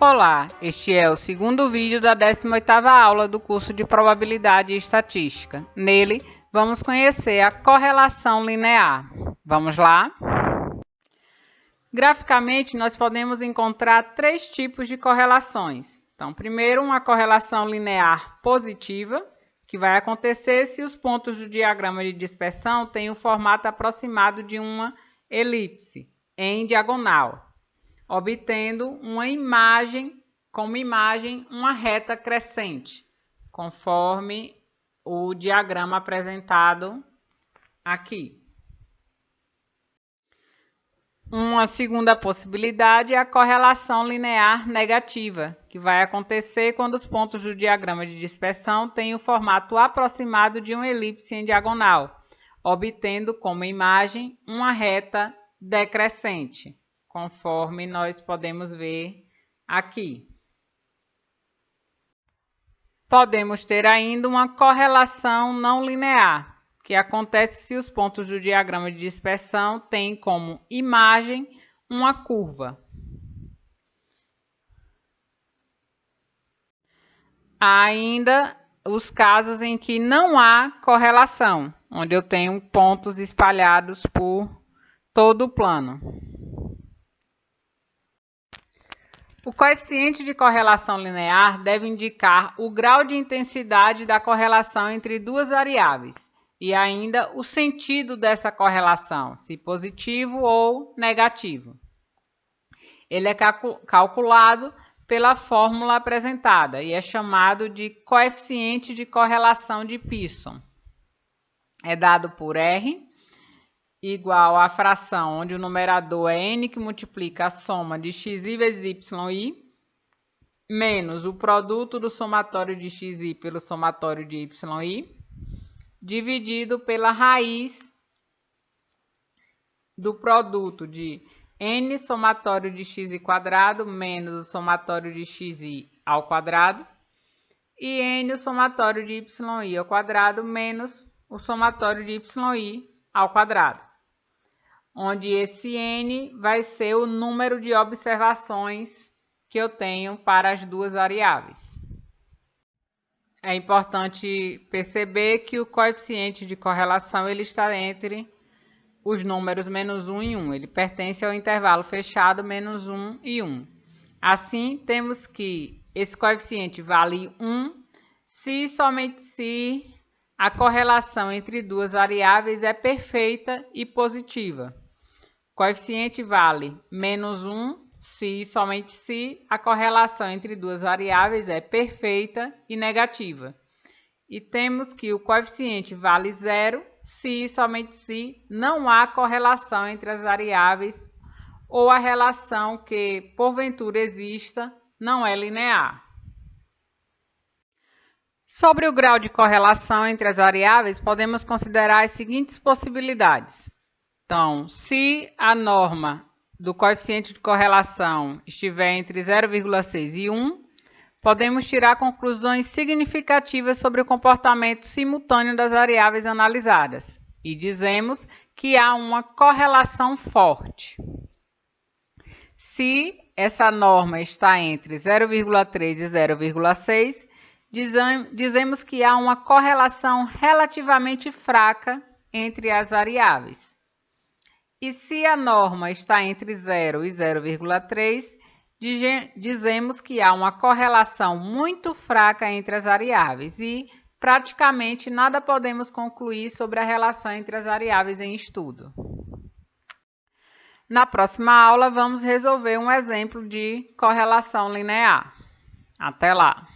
Olá, este é o segundo vídeo da 18ª aula do curso de Probabilidade e Estatística. Nele, vamos conhecer a correlação linear. Vamos lá? Graficamente, nós podemos encontrar três tipos de correlações. Então, primeiro, uma correlação linear positiva, que vai acontecer se os pontos do diagrama de dispersão têm o formato aproximado de uma elipse em diagonal, obtendo uma imagem, uma reta crescente, conforme o diagrama apresentado aqui. Uma segunda possibilidade é a correlação linear negativa, que vai acontecer quando os pontos do diagrama de dispersão têm o formato aproximado de uma elipse em diagonal, obtendo como imagem uma reta decrescente, conforme nós podemos ver aqui. Podemos ter ainda uma correlação não linear, que acontece se os pontos do diagrama de dispersão têm como imagem uma curva. Há ainda os casos em que não há correlação, onde eu tenho pontos espalhados por todo o plano. O coeficiente de correlação linear deve indicar o grau de intensidade da correlação entre duas variáveis e ainda o sentido dessa correlação, se positivo ou negativo. Ele é calculado pela fórmula apresentada e é chamado de coeficiente de correlação de Pearson. É dado por R igual à fração onde o numerador é n que multiplica a soma de xi vezes yi, menos o produto do somatório de xi pelo somatório de yi, dividido pela raiz do produto de n somatório de x² menos o somatório de xi ao quadrado e n o somatório de yi ao quadrado menos o somatório de yi ao quadrado, onde esse n vai ser o número de observações que eu tenho para as duas variáveis. É importante perceber que o coeficiente de correlação ele está entre os números menos 1 e 1. Ele pertence ao intervalo fechado menos 1 e 1. Assim, temos que esse coeficiente vale 1 se e somente se a correlação entre duas variáveis é perfeita e positiva. O coeficiente vale menos 1 se e somente se a correlação entre duas variáveis é perfeita e negativa. E temos que o coeficiente vale 0 se e somente se não há correlação entre as variáveis ou a relação que, porventura, exista não é linear. Sobre o grau de correlação entre as variáveis, podemos considerar as seguintes possibilidades. Então, se a norma do coeficiente de correlação estiver entre 0,6 e 1, podemos tirar conclusões significativas sobre o comportamento simultâneo das variáveis analisadas e dizemos que há uma correlação forte. Se essa norma está entre 0,3 e 0,6, dizemos que há uma correlação relativamente fraca entre as variáveis. E se a norma está entre 0 e 0,3, dizemos que há uma correlação muito fraca entre as variáveis e praticamente nada podemos concluir sobre a relação entre as variáveis em estudo. Na próxima aula, vamos resolver um exemplo de correlação linear. Até lá!